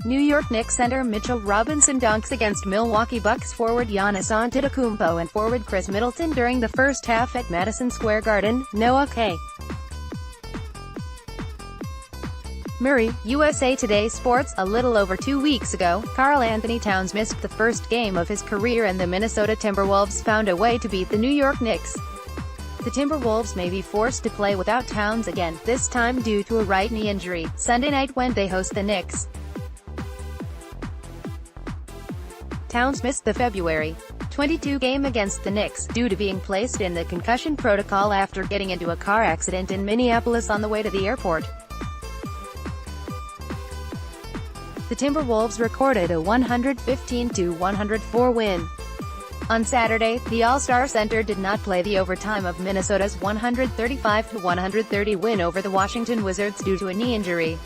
New York Knicks center Mitchell Robinson dunks against Milwaukee Bucks forward Giannis Antetokounmpo and forward Khris Middleton during the first half at Madison Square Garden. Noah K. Murray, USA Today Sports. A little over 2 weeks ago, Karl-Anthony Towns missed the first game of his career and the Minnesota Timberwolves found a way to beat the New York Knicks. The Timberwolves may be forced to play without Towns again, this time due to a right knee injury, Sunday night when they host the Knicks. Towns missed the February 22 game against the Knicks, due to being placed in the concussion protocol after getting into a car accident in Minneapolis on the way to the airport. The Timberwolves recorded a 115-104 win. On Saturday, the All-Star center did not play the overtime of Minnesota's 135-130 win over the Washington Wizards due to a knee injury.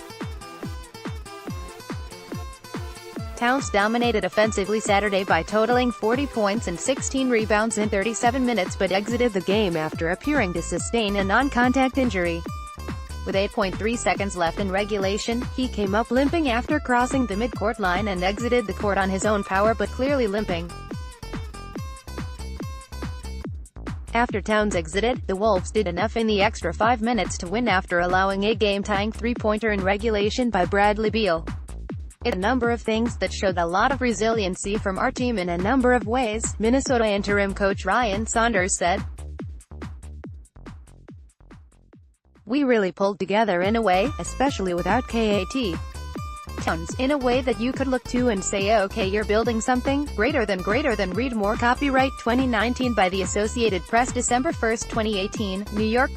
Towns dominated offensively Saturday by totaling 40 points and 16 rebounds in 37 minutes but exited the game after appearing to sustain a non-contact injury. With 8.3 seconds left in regulation, he came up limping after crossing the midcourt line and exited the court on his own power but clearly limping. After Towns exited, the Wolves did enough in the extra 5 minutes to win after allowing a game-tying three-pointer in regulation by Bradley Beal. "It's a number of things that showed a lot of resiliency from our team in a number of ways," Minnesota interim coach Ryan Saunders said. "We really pulled together in a way, especially without KAT. Towns, in a way that you could look to and say, okay, you're building something greater than read more." Copyright 2019 by the Associated Press. December 1, 2018, New York,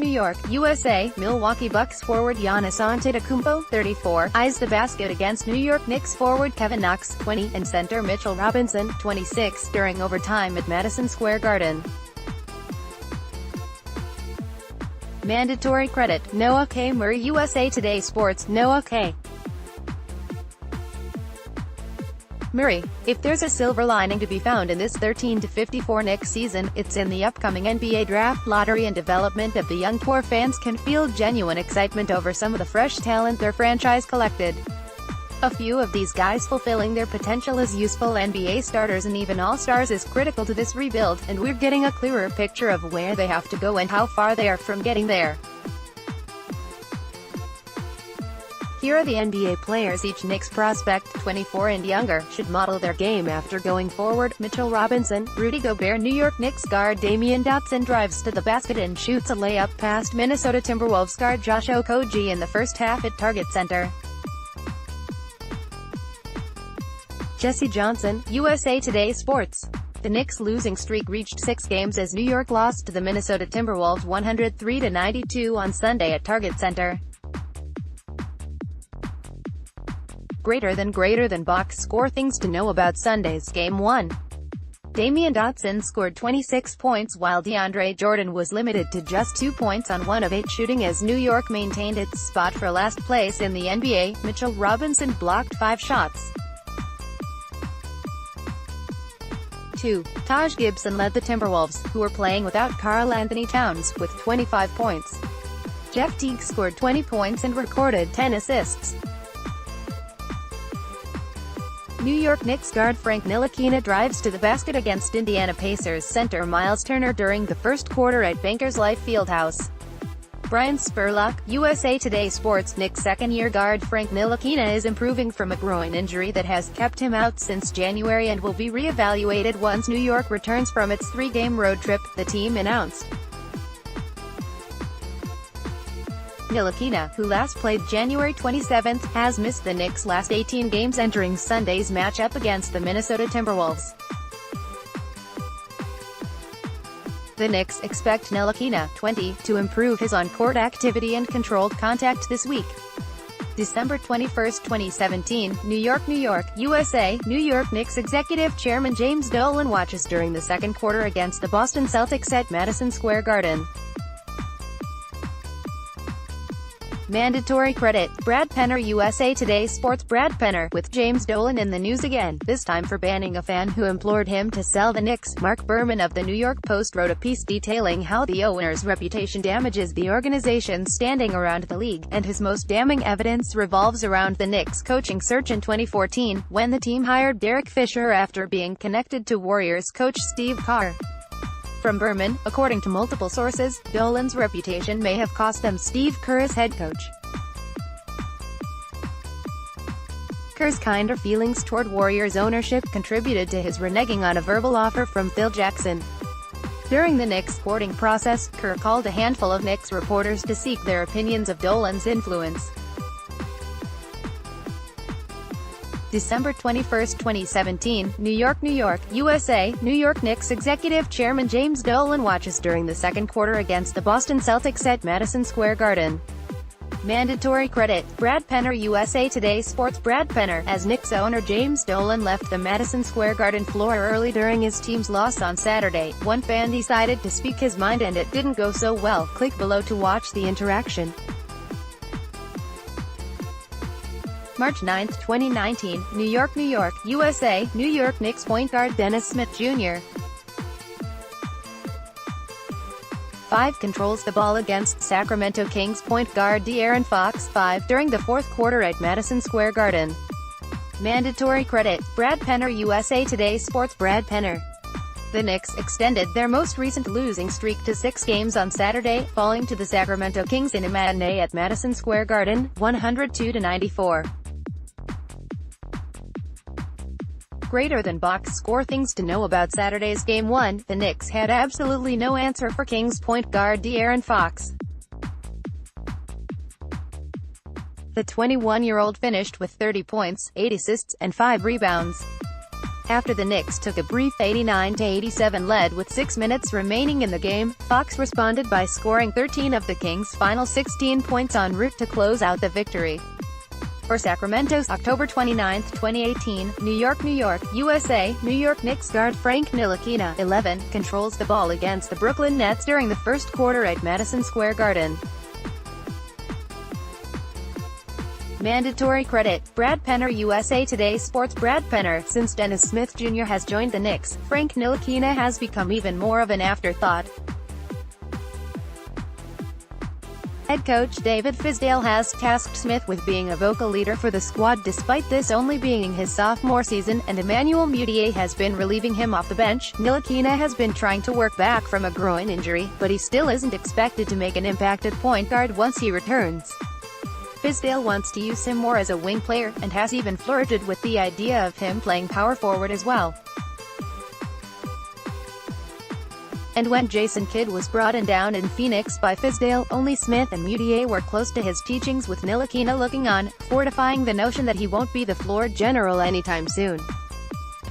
USA. Milwaukee Bucks forward Giannis Antetokounmpo, 34, eyes the basket against New York Knicks forward Kevin Knox, 20, and center Mitchell Robinson, 26, during overtime at Madison Square Garden. Mandatory credit, Noah K. Murray. USA Today Sports. Noah K. Murray, if there's a silver lining to be found in this 13-54 Knicks season, it's in the upcoming NBA draft, lottery and development of the young core. Fans can feel genuine excitement over some of the fresh talent their franchise collected. A few of these guys fulfilling their potential as useful NBA starters and even all-stars is critical to this rebuild, and we're getting a clearer picture of where they have to go and how far they are from getting there. Here are the NBA players each Knicks prospect, 24 and younger, should model their game after going forward. Mitchell Robinson, Rudy Gobert. New York Knicks guard Damian Dotson drives to the basket and shoots a layup past Minnesota Timberwolves guard Josh Okogie in the first half at Target Center. Jesse Johnson, USA Today Sports. The Knicks' losing streak reached 6 games as New York lost to the Minnesota Timberwolves 103-92 on Sunday at Target Center. Greater than box score. Things to know about Sunday's Game 1. Damian Dotson scored 26 points while DeAndre Jordan was limited to just 2 points on 1 of 8 shooting as New York maintained its spot for last place in the NBA. Mitchell Robinson blocked 5 shots. 2. Taj Gibson led the Timberwolves, who were playing without Karl-Anthony Towns, with 25 points. Jeff Teague scored 20 points and recorded 10 assists. New York Knicks guard Frank Ntilikina drives to the basket against Indiana Pacers center Miles Turner during the first quarter at Bankers Life Fieldhouse. Brian Spurlock, USA Today Sports. Knicks second-year guard Frank Ntilikina is improving from a groin injury that has kept him out since January and will be re-evaluated once New York returns from its 3-game road trip, the team announced. Ntilikina, who last played January 27, has missed the Knicks' last 18 games entering Sunday's matchup against the Minnesota Timberwolves. The Knicks expect Ntilikina, 20, to improve his on-court activity and controlled contact this week. December 21, 2017, New York, USA. New York Knicks executive chairman James Dolan watches during the second quarter against the Boston Celtics at Madison Square Garden. Mandatory credit. Brad Penner. USA Today Sports. Brad Penner, with James Dolan in the news again, this time for banning a fan who implored him to sell the Knicks. Mark Berman of the New York Post wrote a piece detailing how the owner's reputation damages the organization's standing around the league, and his most damning evidence revolves around the Knicks' coaching search in 2014, when the team hired Derek Fisher after being connected to Warriors coach Steve Kerr. From Berman, according to multiple sources, Dolan's reputation may have cost them Steve Kerr as head coach. Kerr's kinder feelings toward Warriors ownership contributed to his reneging on a verbal offer from Phil Jackson. During the Knicks courting process, Kerr called a handful of Knicks reporters to seek their opinions of Dolan's influence. December 21, 2017, New York, USA. New York Knicks executive chairman James Dolan watches during the second quarter against the Boston Celtics at Madison Square Garden. Mandatory credit. Brad Penner. USA Today Sports. Brad Penner, as Knicks owner James Dolan left the Madison Square Garden floor early during his team's loss on Saturday. One fan decided to speak his mind and it didn't go so well. Click below to watch the interaction. March 9, 2019, New York, USA. New York Knicks point guard Dennis Smith Jr. 5 controls the ball against Sacramento Kings point guard De'Aaron Fox 5 during the fourth quarter at Madison Square Garden. Mandatory credit. Brad Penner. USA Today Sports. Brad Penner. The Knicks extended their most recent losing streak to 6 games on Saturday, falling to the Sacramento Kings in a matinee at Madison Square Garden, 102-94. Greater than box score. Things to know about Saturday's Game 1, the Knicks had absolutely no answer for Kings point guard De'Aaron Fox. The 21-year-old finished with 30 points, 8 assists, and 5 rebounds. After the Knicks took a brief 89-87 lead with 6 minutes remaining in the game, Fox responded by scoring 13 of the Kings' final 16 points en route to close out the victory. For Sacramento's October 29, 2018, New York, USA. New York Knicks guard Frank Ntilikina, 11, controls the ball against the Brooklyn Nets during the first quarter at Madison Square Garden. Mandatory credit. Brad Penner. USA Today Sports. Brad Penner. Since Dennis Smith Jr. has joined the Knicks, Frank Ntilikina has become even more of an afterthought. Head coach David Fizdale has tasked Smith with being a vocal leader for the squad despite this only being his sophomore season, and Emmanuel Mudiay has been relieving him off the bench. Ntilikina has been trying to work back from a groin injury, but he still isn't expected to make an impact at point guard once he returns. Fizdale wants to use him more as a wing player, and has even flirted with the idea of him playing power forward as well. And when Jason Kidd was brought down in Phoenix by Fizdale, only Smith and Mudiay were close to his teachings, with Ntilikina looking on, fortifying the notion that he won't be the floor general anytime soon.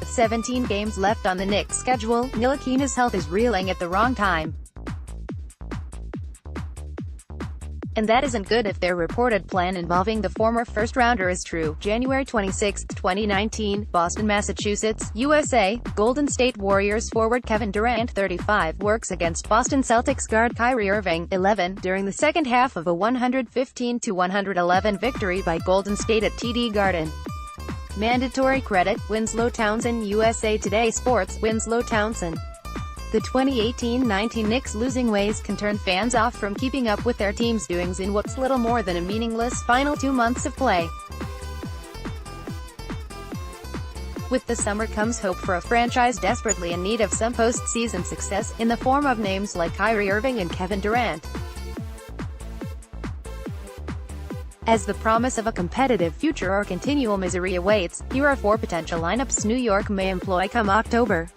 With 17 games left on the Knicks' schedule, Ntilikina's health is reeling at the wrong time. And that isn't good if their reported plan involving the former first-rounder is true. January 26, 2019, Boston, Massachusetts, USA. Golden State Warriors forward Kevin Durant, 35, works against Boston Celtics guard Kyrie Irving, 11, during the second half of a 115-111 victory by Golden State at TD Garden. Mandatory credit. Winslow Townsend. USA Today Sports. Winslow Townsend. The 2018-19 Knicks' losing ways can turn fans off from keeping up with their team's doings in what's little more than a meaningless final 2 months of play. With the summer comes hope for a franchise desperately in need of some postseason success, in the form of names like Kyrie Irving and Kevin Durant. As the promise of a competitive future or continual misery awaits, here are 4 potential lineups New York may employ come October.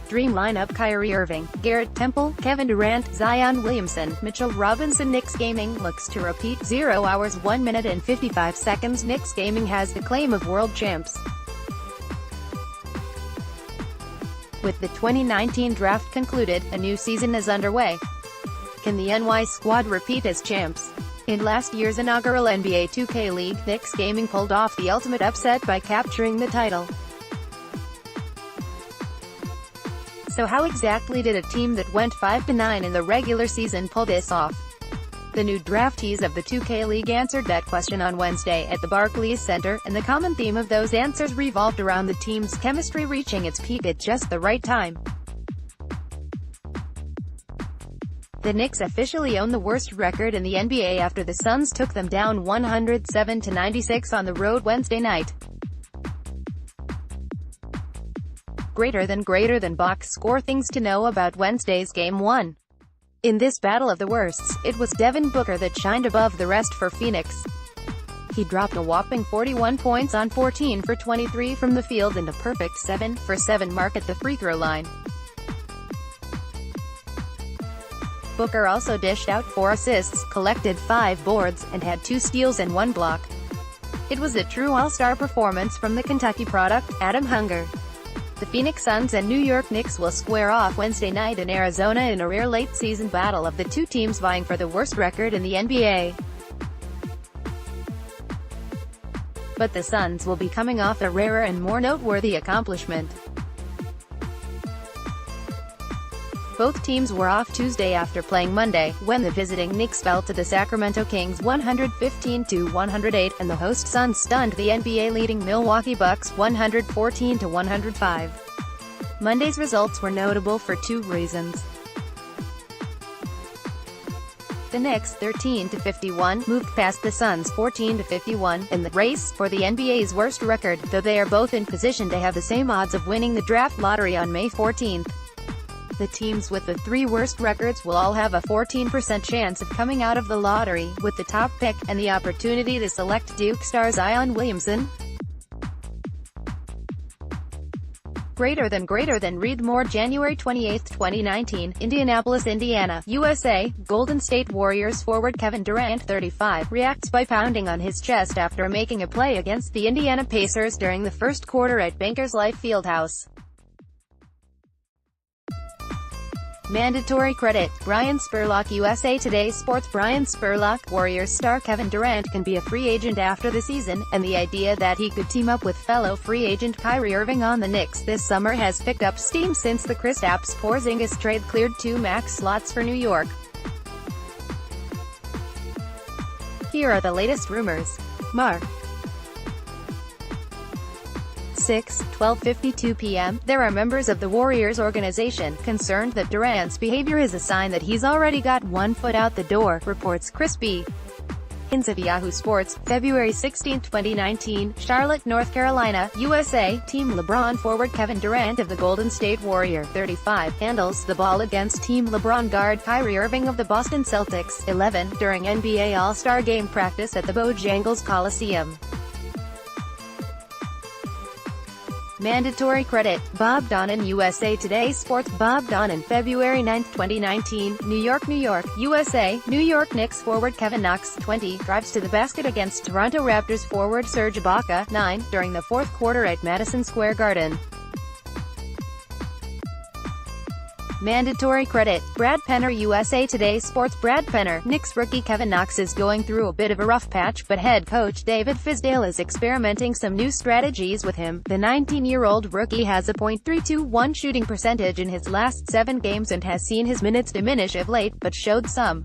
Dream lineup: Kyrie Irving, Garrett Temple, Kevin Durant, Zion Williamson, Mitchell Robinson. Knicks Gaming looks to repeat. 0 hours 1 minute and 55 seconds. Knicks Gaming has the claim of world champs. With the 2019 draft concluded, a new season is underway. Can the NY squad repeat as champs? In last year's inaugural NBA 2K League, Knicks Gaming pulled off the ultimate upset by capturing the title. So how exactly did a team that went 5-9 in the regular season pull this off? The new draftees of the 2K League answered that question on Wednesday at the Barclays Center, and the common theme of those answers revolved around the team's chemistry reaching its peak at just the right time. The Knicks officially own the worst record in the NBA after the Suns took them down 107-96 on the road Wednesday night. Greater than box score. Things to know about Wednesday's Game 1. In this battle of the worsts, it was Devin Booker that shined above the rest for Phoenix. He dropped a whopping 41 points on 14 for 23 from the field and a perfect 7 for 7 mark at the free throw line. Booker also dished out 4 assists, collected 5 boards, and had 2 steals and 1 block. It was a true all-star performance from the Kentucky product, Adam Hunger. The Phoenix Suns and New York Knicks will square off Wednesday night in Arizona in a rare late-season battle of the two teams vying for the worst record in the NBA. But the Suns will be coming off a rarer and more noteworthy accomplishment. Both teams were off Tuesday after playing Monday, when the visiting Knicks fell to the Sacramento Kings 115-108, and the host Suns stunned the NBA-leading Milwaukee Bucks 114-105. Monday's results were notable for 2 reasons. The Knicks, 13-51, moved past the Suns 14-51, in the race for the NBA's worst record, though they are both in position to have the same odds of winning the draft lottery on May 14. The teams with the 3 worst records will all have a 14% chance of coming out of the lottery, with the top pick, and the opportunity to select Duke star Zion Williamson. Greater than read more. January 28, 2019, Indianapolis, Indiana, USA. Golden State Warriors forward Kevin Durant, 35, reacts by pounding on his chest after making a play against the Indiana Pacers during the first quarter at Bankers Life Fieldhouse. Mandatory credit. Brian Spurlock, USA Today Sports. Brian Spurlock, Warriors star Kevin Durant can be a free agent after the season, and the idea that he could team up with fellow free agent Kyrie Irving on the Knicks this summer has picked up steam since the Kristaps Porzingis trade cleared 2 max slots for New York. Here are the latest rumors. Mar. 12:52 p.m., there are members of the Warriors organization concerned that Durant's behavior is a sign that he's already got one foot out the door, reports Chris B. Hinz of Yahoo Sports. February 16, 2019, Charlotte, North Carolina, USA. Team LeBron forward Kevin Durant of the Golden State Warrior, 35, handles the ball against Team LeBron guard Kyrie Irving of the Boston Celtics, 11, during NBA All-Star Game practice at the Bojangles Coliseum. Mandatory credit. Bob Donnan, USA Today Sports. Bob Donnan, February 9, 2019, New York, USA. New York Knicks forward Kevin Knox, 20, drives to the basket against Toronto Raptors forward Serge Ibaka, 9, during the fourth quarter at Madison Square Garden. Mandatory credit. Brad Penner, USA Today Sports. Brad Penner, Knicks rookie Kevin Knox is going through a bit of a rough patch, but head coach David Fizdale is experimenting some new strategies with him. The 19-year-old rookie has a .321 shooting percentage in his last 7 games and has seen his minutes diminish of late, but showed some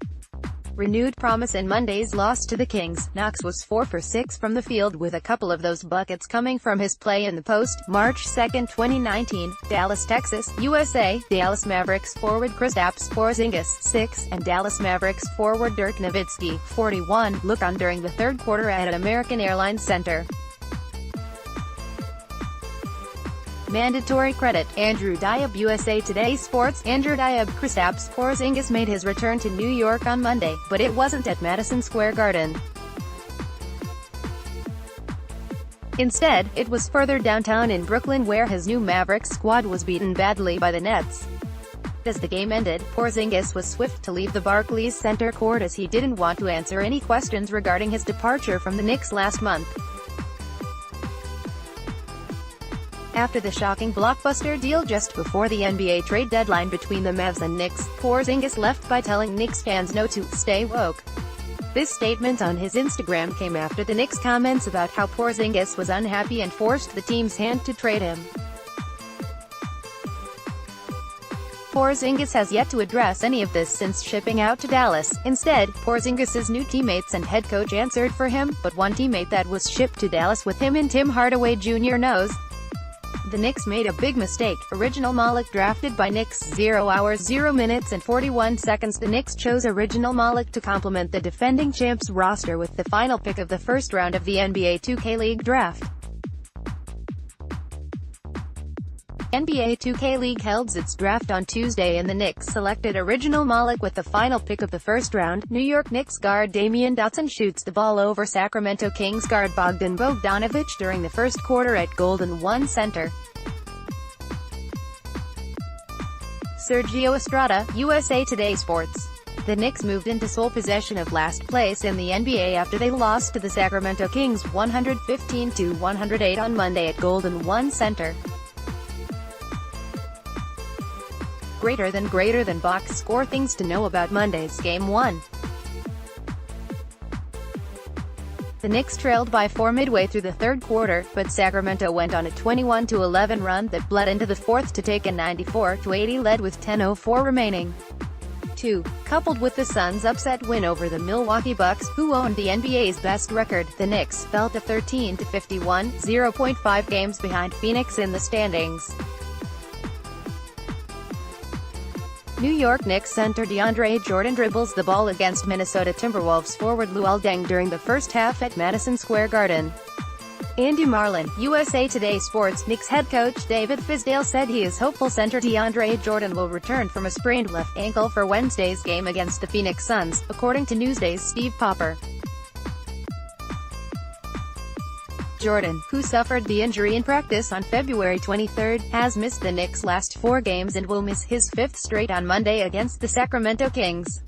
renewed promise in Monday's loss to the Kings. Knox was 4 for 6 from the field, with a couple of those buckets coming from his play in the post. March 2, 2019, Dallas, Texas, USA. Dallas Mavericks forward Kristaps Porzingis, 6, and Dallas Mavericks forward Dirk Nowitzki, 41, look on during the third quarter at American Airlines Center. Mandatory credit. Andrew Diab, USA Today Sports. Andrew Diab. Kristaps Porzingis made his return to New York on Monday, but it wasn't at Madison Square Garden. Instead, it was further downtown in Brooklyn, where his new Mavericks squad was beaten badly by the Nets. As the game ended, Porzingis was swift to leave the Barclays Center court as he didn't want to answer any questions regarding his departure from the Knicks last month. After the shocking blockbuster deal just before the NBA trade deadline between the Mavs and Knicks, Porzingis left by telling Knicks fans no to "stay woke." This statement on his Instagram came after the Knicks' comments about how Porzingis was unhappy and forced the team's hand to trade him. Porzingis has yet to address any of this since shipping out to Dallas. Instead, Porzingis's new teammates and head coach answered for him, but one teammate that was shipped to Dallas with him and Tim Hardaway Jr. knows. The Knicks made a big mistake. Original Malik drafted by Knicks. 0 hours 0 minutes and 41 seconds. The Knicks chose Original Malik to complement the defending champs roster with the final pick of the first round of the NBA 2K League draft. NBA 2K League held its draft on Tuesday and the Knicks selected Original Malik with the final pick of the first round. New York Knicks guard Damian Dotson shoots the ball over Sacramento Kings guard Bogdan Bogdanovic during the first quarter at Golden 1 Center. Sergio Estrada, USA Today Sports. The Knicks moved into sole possession of last place in the NBA after they lost to the Sacramento Kings 115-108 on Monday at Golden 1 Center. Greater than box score. Things to know about Monday's Game 1. The Knicks trailed by 4 midway through the third quarter, but Sacramento went on a 21-11 run that bled into the fourth to take a 94-80 lead with 10:04 remaining. Coupled with the Suns' upset win over the Milwaukee Bucks, who owned the NBA's best record, the Knicks fell to 13-51, 0.5 games behind Phoenix in the standings. New York Knicks center DeAndre Jordan dribbles the ball against Minnesota Timberwolves forward Luol Deng during the first half at Madison Square Garden. Andy Marlin, USA Today Sports. Knicks head coach David Fizdale said he is hopeful center DeAndre Jordan will return from a sprained left ankle for Wednesday's game against the Phoenix Suns, according to Newsday's Steve Popper. Jordan, who suffered the injury in practice on February 23, has missed the Knicks' last 4 games and will miss his 5th straight on Monday against the Sacramento Kings.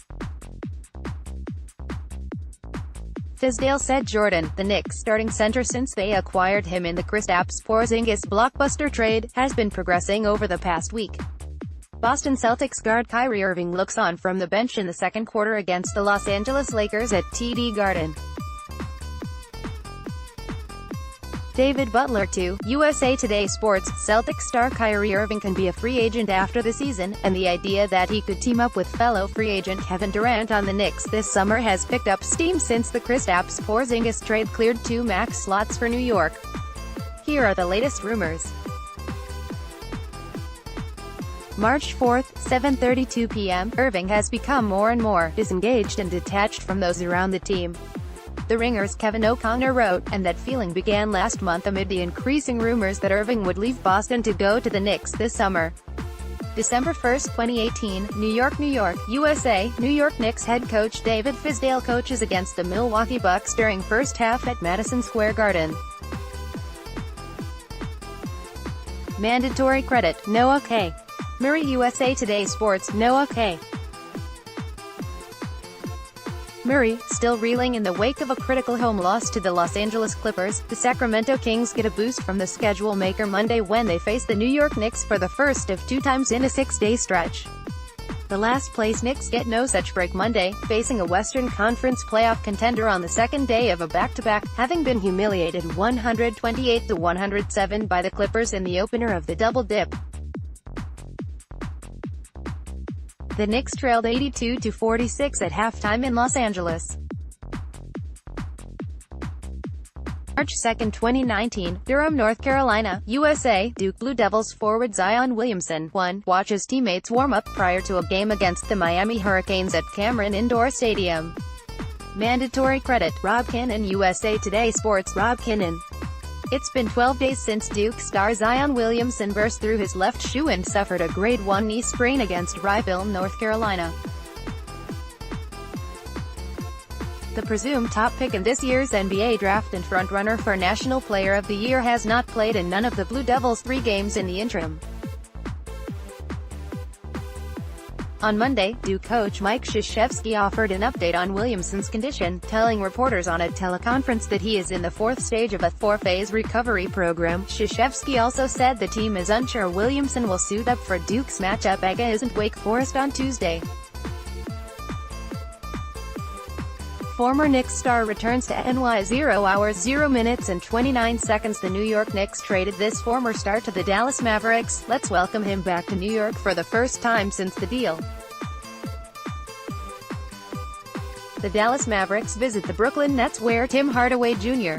Fizdale said Jordan, the Knicks' starting center since they acquired him in the Kristaps Porzingis blockbuster trade, has been progressing over the past week. Boston Celtics guard Kyrie Irving looks on from the bench in the second quarter against the Los Angeles Lakers at TD Garden. David Butler too, USA Today Sports. Celtics star Kyrie Irving can be a free agent after the season, and the idea that he could team up with fellow free agent Kevin Durant on the Knicks this summer has picked up steam since the Kristaps Porzingis trade cleared 2 max slots for New York. Here are the latest rumors. March 4, 7:32 p.m., Irving has become more and more disengaged and detached from those around the team. The Ringer's Kevin O'Connor wrote, and that feeling began last month amid the increasing rumors that Irving would leave Boston to go to the Knicks this summer. December 1, 2018, New York, USA. New York Knicks head coach David Fizdale coaches against the Milwaukee Bucks during first half at Madison Square Garden. Mandatory credit, Noah K. Murray, USA Today Sports. Noah K. Murray, still reeling in the wake of a critical home loss to the Los Angeles Clippers, the Sacramento Kings get a boost from the schedule maker Monday when they face the New York Knicks for the first of 2 times in a 6-day stretch. The last-place Knicks get no such break Monday, facing a Western Conference playoff contender on the second day of a back-to-back, having been humiliated 128-107 by the Clippers in the opener of the Double Dip. The Knicks trailed 82-46 at halftime in Los Angeles. March 2, 2019, Durham, North Carolina, USA. Duke Blue Devils forward Zion Williamson, 1, watches teammates warm up prior to a game against the Miami Hurricanes at Cameron Indoor Stadium. Mandatory credit, Rob Kinnan, USA Today Sports. Rob Kinnan. It's been 12 days since Duke star Zion Williamson burst through his left shoe and suffered a Grade 1 knee sprain against rival North Carolina. The presumed top pick in this year's NBA draft and frontrunner for National Player of the Year has not played in none of the Blue Devils' 3 games in the interim. On Monday, Duke coach Mike Krzyzewski offered an update on Williamson's condition, telling reporters on a teleconference that he is in the 4th stage of a 4-phase recovery program. Krzyzewski also said the team is unsure Williamson will suit up for Duke's matchup against Wake Forest on Tuesday. Former Knicks star returns to NY 0 hours 0 minutes and 29 seconds. The New York Knicks traded this former star to the Dallas Mavericks. Let's welcome him back to New York for the first time since the deal. The Dallas Mavericks visit the Brooklyn Nets, where Tim Hardaway Jr.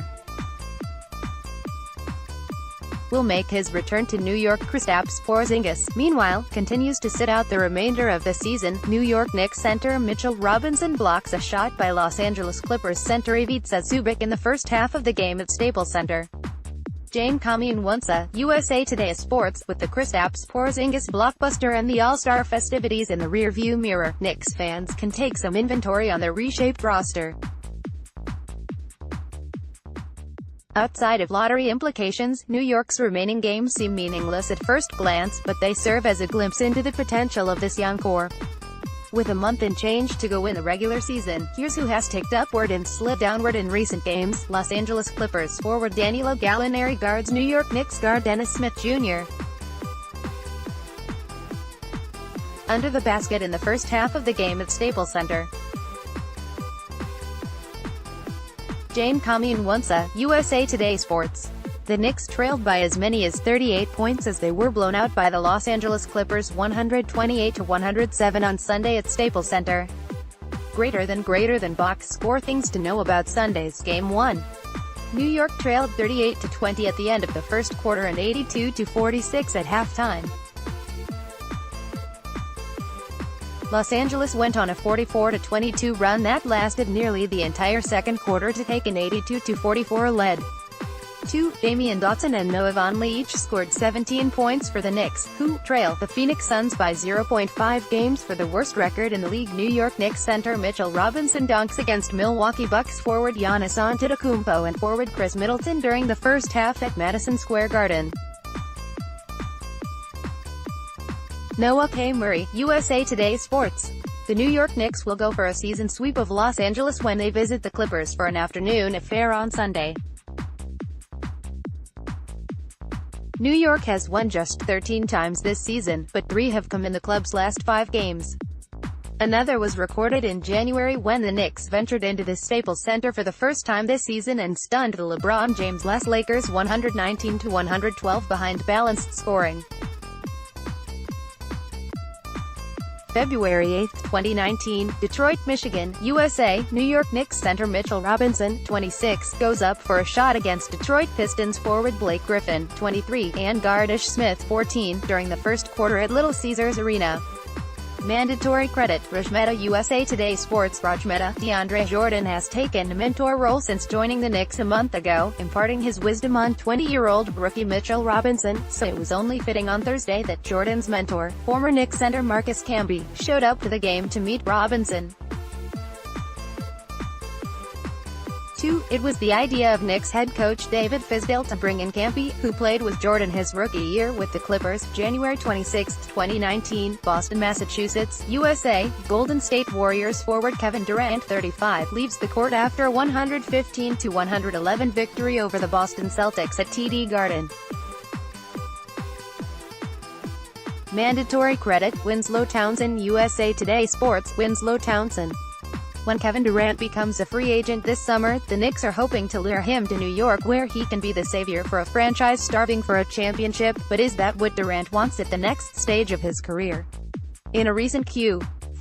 will make his return to New York. Kristaps Porzingis, meanwhile, continues to sit out the remainder of the season. New York Knicks center Mitchell Robinson blocks a shot by Los Angeles Clippers center Ivica Zubac in the first half of the game at Staples Center. Jane Kamionwonsa, USA Today Sports. With the Kristaps Porzingis blockbuster and the All-Star festivities in the rear-view mirror, Knicks fans can take some inventory on their reshaped roster. Outside of lottery implications, New York's remaining games seem meaningless at first glance, but they serve as a glimpse into the potential of this young core. With a month and change to go in the regular season, here's who has ticked upward and slid downward in recent games. Los Angeles Clippers forward Danilo Gallinari guards New York Knicks guard Dennis Smith Jr. under the basket in the first half of the game at Staples Center. Jane Kamionwonsa, USA Today Sports. The Knicks trailed by as many as 38 points as they were blown out by the Los Angeles Clippers 128-107 on Sunday at Staples Center. Greater than box score. Things to know about Sunday's Game 1. New York trailed 38-20 at the end of the first quarter and 82-46 at halftime. Los Angeles went on a 44-22 run that lasted nearly the entire second quarter to take an 82-44 lead. Damian Dotson and Noah Vonleh each scored 17 points for the Knicks, who trail the Phoenix Suns by 0.5 games for the worst record in the league. New York Knicks center Mitchell Robinson dunks against Milwaukee Bucks forward Giannis Antetokounmpo and forward Khris Middleton during the first half at Madison Square Garden. Noah K. Murray, USA Today Sports. The New York Knicks will go for a season sweep of Los Angeles when they visit the Clippers for an afternoon affair on Sunday. New York has won just 13 times this season, but 3 have come in the club's last 5 games. Another was recorded in January when the Knicks ventured into the Staples Center for the first time this season and stunned the LeBron James-less Lakers 119-112 behind balanced scoring. February 8, 2019, Detroit, Michigan, USA. New York Knicks center Mitchell Robinson, 26, goes up for a shot against Detroit Pistons forward Blake Griffin, 23, and guard Ish Smith, 14, during the first quarter at Little Caesars Arena. Mandatory credit. Rajmeta, USA Today Sports. Rajmeta, DeAndre Jordan has taken a mentor role since joining the Knicks a month ago, imparting his wisdom on 20-year-old rookie Mitchell Robinson, so it was only fitting on Thursday that Jordan's mentor, former Knicks center Marcus Camby, showed up to the game to meet Robinson. It was the idea of Knicks head coach David Fizdale to bring in Camby, who played with Jordan his rookie year with the Clippers. January 26, 2019, Boston, Massachusetts, USA. Golden State Warriors forward Kevin Durant, 35, leaves the court after a 115-111 victory over the Boston Celtics at TD Garden. Mandatory credit. Winslow Townsend, USA Today Sports. Winslow Townsend. When Kevin Durant becomes a free agent this summer, the Knicks are hoping to lure him to New York, where he can be the savior for a franchise starving for a championship. But is that what Durant wants at the next stage of his career? In a recent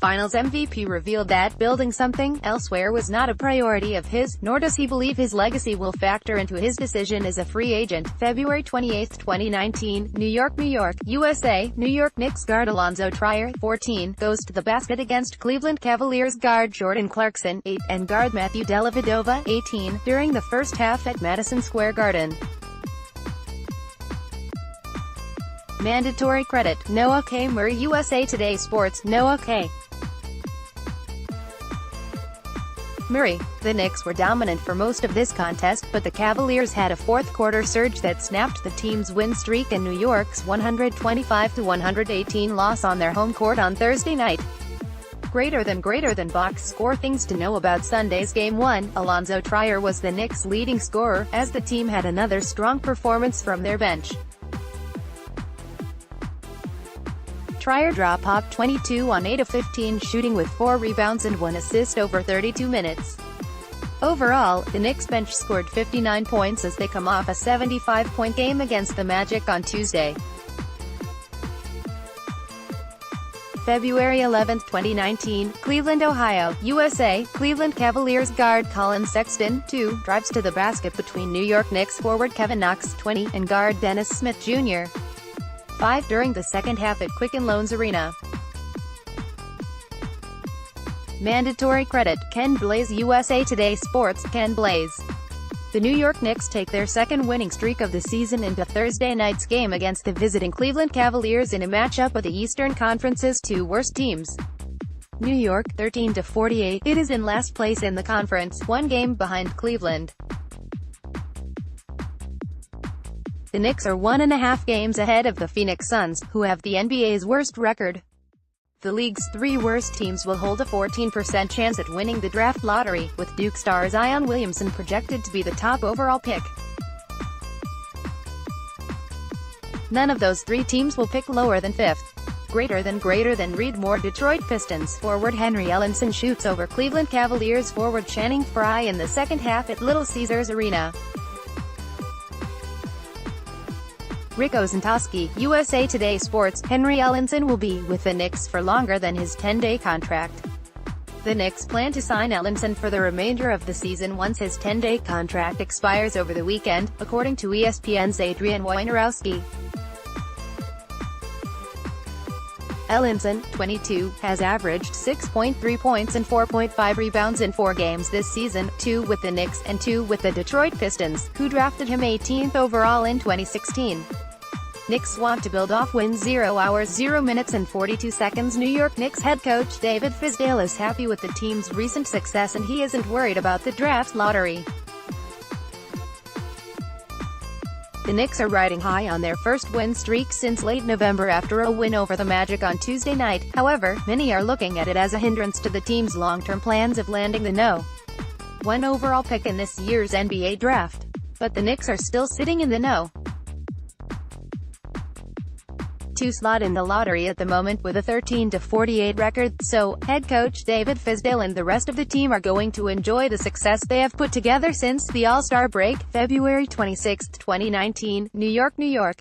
Finals MVP revealed that building something elsewhere was not a priority of his, nor does he believe his legacy will factor into his decision as a free agent. February 28, 2019, New York, USA. New York Knicks guard Alonzo Trier, 14, goes to the basket against Cleveland Cavaliers guard Jordan Clarkson, 8, and guard Matthew Dellavedova, 18, during the first half at Madison Square Garden. Mandatory credit. Noah K. Murray, USA Today Sports. Noah K. Murray. The Knicks were dominant for most of this contest, but the Cavaliers had a fourth-quarter surge that snapped the team's win streak and New York's 125-118 loss on their home court on Thursday night. Greater than box score. Things to know about Sunday's Game 1. Alonzo Trier was the Knicks' leading scorer, as the team had another strong performance from their bench. Trier drop-off 22 on 8 of 15 shooting with 4 rebounds and 1 assist over 32 minutes. Overall, the Knicks bench scored 59 points as they come off a 75-point game against the Magic on Tuesday. February 11, 2019, Cleveland, Ohio, USA. Cleveland Cavaliers guard Colin Sexton, 2, drives to the basket between New York Knicks forward Kevin Knox, 20, and guard Dennis Smith Jr. 5 during the second half at Quicken Loans Arena. Mandatory credit, Ken Blaze. USA Today Sports, Ken Blaze. The New York Knicks take their second winning streak of the season into Thursday night's game against the visiting Cleveland Cavaliers in a matchup of the Eastern Conference's two worst teams. New York, 13-48, it is in last place in the conference, one game behind Cleveland. The Knicks are 1.5 games ahead of the Phoenix Suns, who have the NBA's worst record. The league's three worst teams will hold a 14% chance at winning the draft lottery, with Duke star Zion Williamson projected to be the top overall pick. None of those three teams will pick lower than 5th. Greater than read more. Detroit Pistons forward Henry Ellenson shoots over Cleveland Cavaliers forward Channing Frye in the second half at Little Caesars Arena. Rick Ozentowski, USA Today Sports. Henry Ellenson will be with the Knicks for longer than his 10-day contract. The Knicks plan to sign Ellenson for the remainder of the season once his 10-day contract expires over the weekend, according to ESPN's Adrian Wojnarowski. Ellenson, 22, has averaged 6.3 points and 4.5 rebounds in 4 games this season, 2 with the Knicks, and 2 with the Detroit Pistons, who drafted him 18th overall in 2016. Knicks want to build off wins. 0 hours 0 minutes and 42 seconds. New York Knicks head coach David Fizdale is happy with the team's recent success and he isn't worried about the draft lottery. The Knicks are riding high on their first win streak since late November after a win over the Magic on Tuesday night. However, many are looking at it as a hindrance to the team's long-term plans of landing the No. 1 overall pick in this year's NBA draft. But the Knicks are still sitting in the No. 2 slot in the lottery at the moment with a 13-48 record, so head coach David Fizdale and the rest of the team are going to enjoy the success they have put together since the All-Star break. February 26, 2019, New York,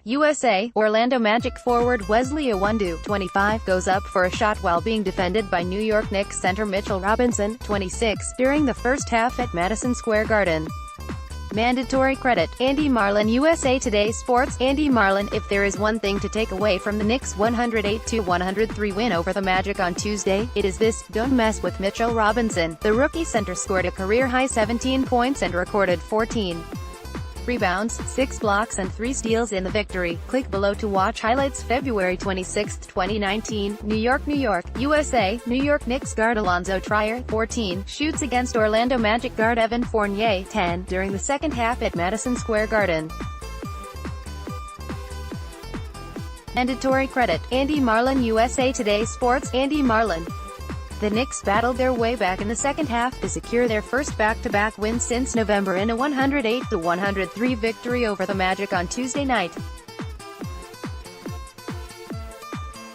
USA. Orlando Magic forward Wesley Iwundu, 25, goes up for a shot while being defended by New York Knicks center Mitchell Robinson, 26, during the first half at Madison Square Garden. Mandatory credit, Andy Marlin. USA Today Sports. Andy Marlin. If there is one thing to take away from the Knicks' 108-103 win over the Magic on Tuesday, it is this: don't mess with Mitchell Robinson. The rookie center scored a career-high 17 points and recorded 14 rebounds, 6 blocks and 3 steals in the victory. Click below to watch highlights. February 26, 2019, New York, USA. New York Knicks guard Alonzo Trier, 14, shoots against Orlando Magic guard Evan Fournier, 10, during the second half at Madison Square Garden. Mandatory credit, Andy Marlin. USA Today Sports. Andy Marlin. The Knicks battled their way back in the second half to secure their first back-to-back win since November in a 108-103 victory over the Magic on Tuesday night.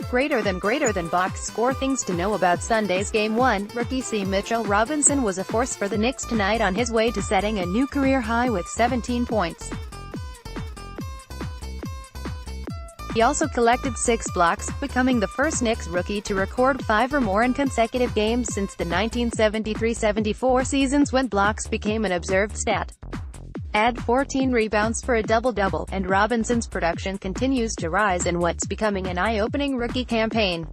Greater than box score. Things to know about Sunday's Game 1. Rookie C. Mitchell Robinson was a force for the Knicks tonight on his way to setting a new career high with 17 points. He also collected 6 blocks, becoming the first Knicks rookie to record 5 or more in consecutive games since the 1973-74 seasons when blocks became an observed stat. Add 14 rebounds for a double-double, and Robinson's production continues to rise in what's becoming an eye-opening rookie campaign.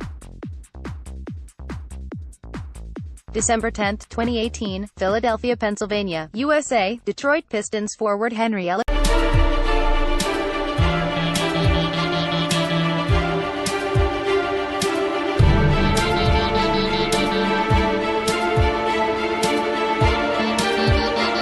December 10, 2018, Philadelphia, Pennsylvania, USA. Detroit Pistons forward Henry Ellenson